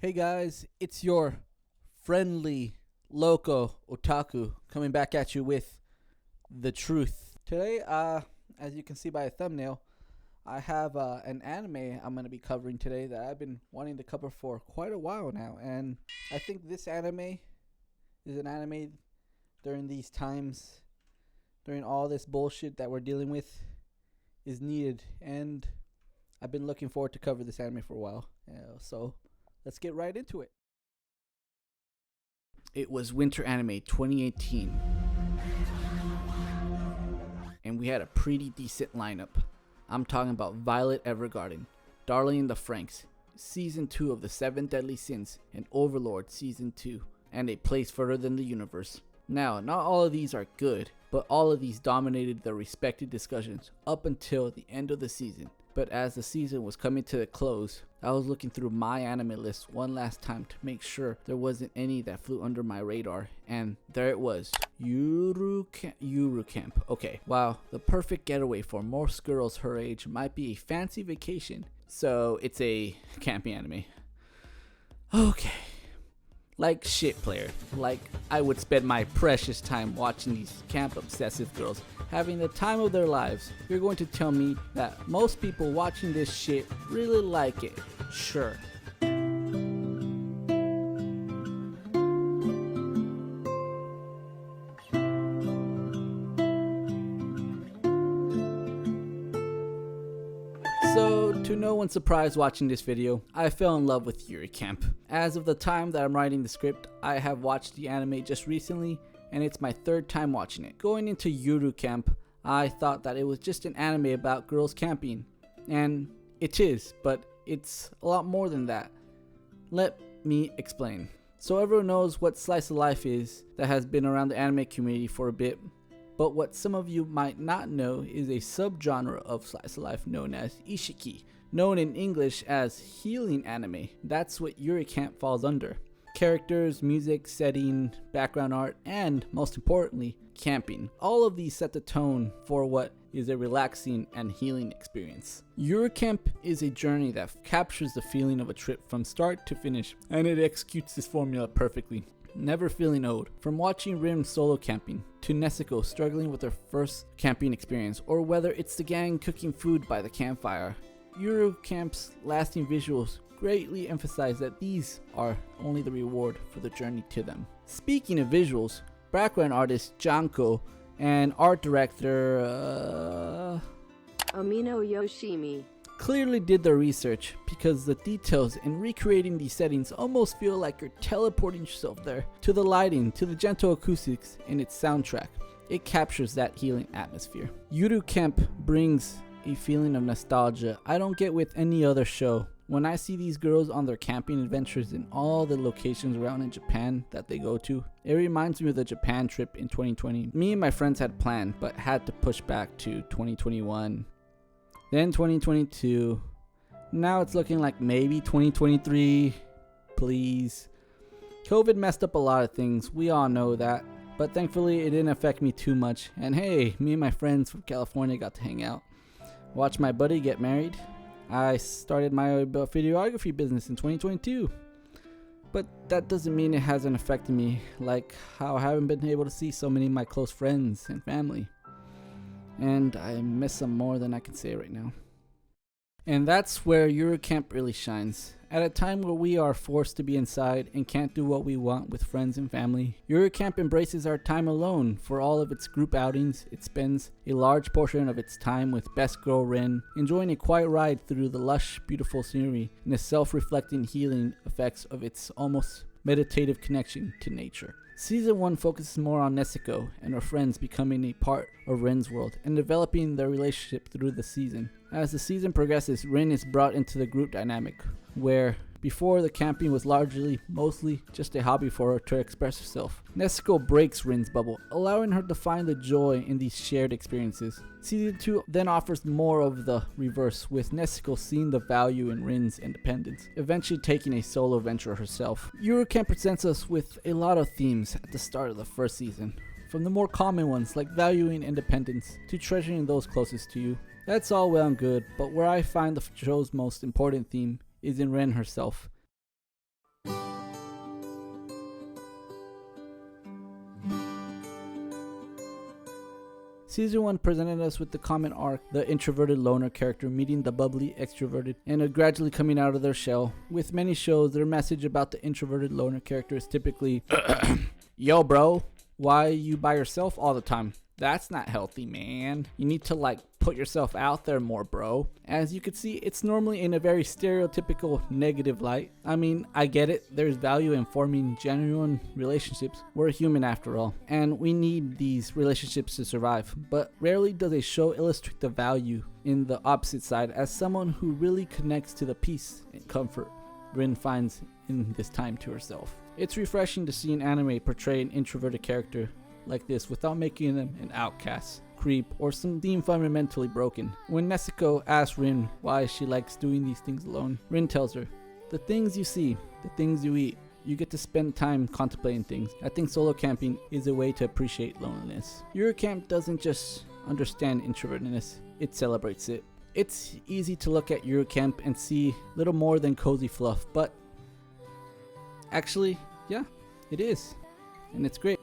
Hey guys, it's your friendly loco Otaku coming back at you with the truth. Today, as you can see by a thumbnail, I have an anime I'm going to be covering today that I've been wanting to cover for quite a while now. And I think this anime is an anime during these times, during all this bullshit that we're dealing with, is needed. And I've been looking forward to cover this anime for a while. So let's get right into it. It was Winter Anime 2018, and we had a pretty decent lineup. I'm talking about Violet Evergarden, Darling in the Franxx, Season 2 of the 7 Deadly Sins, and Overlord Season 2, and A Place Further Than the Universe. Now, not all of these are good, but all of these dominated their respective discussions up until the end of the season. But as the season was coming to a close, I was looking through my anime list one last time to make sure there wasn't any that flew under my radar, and there it was. Yuru Camp. Okay, wow, the perfect getaway for most girls her age might be a fancy vacation. So it's a camping anime. Okay. Like shit player, like I would spend my precious time watching these camp obsessive girls having the time of their lives. You're going to tell me that most people watching this shit really like it. Sure. So, to no one's surprise watching this video, I fell in love with Yuru Camp. As of the time that I'm writing the script, I have watched the anime just recently, and it's my third time watching it. Going into Yuru Camp, I thought that it was just an anime about girls camping. And it is, but it's a lot more than that. Let me explain. So everyone knows what slice of life is that has been around the anime community for a bit. But what some of you might not know is a subgenre of slice of life known as Ishiki, known in English as healing anime. That's what Yuru Camp falls under. Characters, music, setting, background art, and most importantly, camping. All of these set the tone for what is a relaxing and healing experience. Yuru Camp is a journey that captures the feeling of a trip from start to finish, and it executes this formula perfectly. Never feeling old. From watching Rin solo camping, to Nezuko struggling with her first camping experience, or whether it's the gang cooking food by the campfire, Yuru Camp's lasting visuals greatly emphasize that these are only the reward for the journey to them. Speaking of visuals, background artist Janko and art director Amino Yoshimi clearly did their research, because the details in recreating these settings almost feel like you're teleporting yourself there. To the lighting, to the gentle acoustics in its soundtrack, it captures that healing atmosphere. Yuru Camp brings a feeling of nostalgia I don't get with any other show. When I see these girls on their camping adventures in all the locations around in Japan that they go to, it reminds me of the Japan trip in 2020. Me and my friends had planned, but had to push back to 2021. Then 2022. Now it's looking like maybe 2023. Please. COVID messed up a lot of things. We all know that. But thankfully it didn't affect me too much. And hey, me and my friends from California got to hang out. Watch my buddy get married. I started my videography business in 2022. But that doesn't mean it hasn't affected me, like how I haven't been able to see so many of my close friends and family. And I miss them more than I can say right now. And that's where Yuru Camp really shines. At a time where we are forced to be inside and can't do what we want with friends and family, Yuru Camp embraces our time alone. For all of its group outings, it spends a large portion of its time with best girl Rin, enjoying a quiet ride through the lush, beautiful scenery and the self-reflecting healing effects of its almost meditative connection to nature. Season 1 focuses more on Nezuko and her friends becoming a part of Rin's world and developing their relationship through the season. As the season progresses, Rin is brought into the group dynamic, where before the camping was mostly just a hobby for her to express herself. Nezuko breaks Rin's bubble, allowing her to find the joy in these shared experiences. Season 2 then offers more of the reverse, with Nezuko seeing the value in Rin's independence, eventually taking a solo venture herself. Yuru Camp presents us with a lot of themes at the start of the first season, from the more common ones like valuing independence to treasuring those closest to you. That's all well and good, but where I find the show's most important theme is in Ren herself. Season 1 presented us with the common arc, the introverted loner character meeting the bubbly extroverted and gradually coming out of their shell. With many shows, their message about the introverted loner character is typically, yo bro, why you by yourself all the time? That's not healthy, man. You need to put yourself out there more, bro. As you can see, it's normally in a very stereotypical negative light. I mean, I get it. There's value in forming genuine relationships. We're human after all, and we need these relationships to survive. But rarely does a show illustrate the value in the opposite side as someone who really connects to the peace and comfort Rin finds in this time to herself. It's refreshing to see an anime portray an introverted character like this without making them an outcast, creep, or some deemed fundamentally broken. When Nezuko asks Rin why she likes doing these things alone, Rin tells her, the things you see, the things you eat, you get to spend time contemplating things. I think solo camping is a way to appreciate loneliness. Yuru Camp doesn't just understand introvertedness, it celebrates it. It's easy to look at Yuru Camp and see little more than cozy fluff, but actually, yeah, it is. And it's great.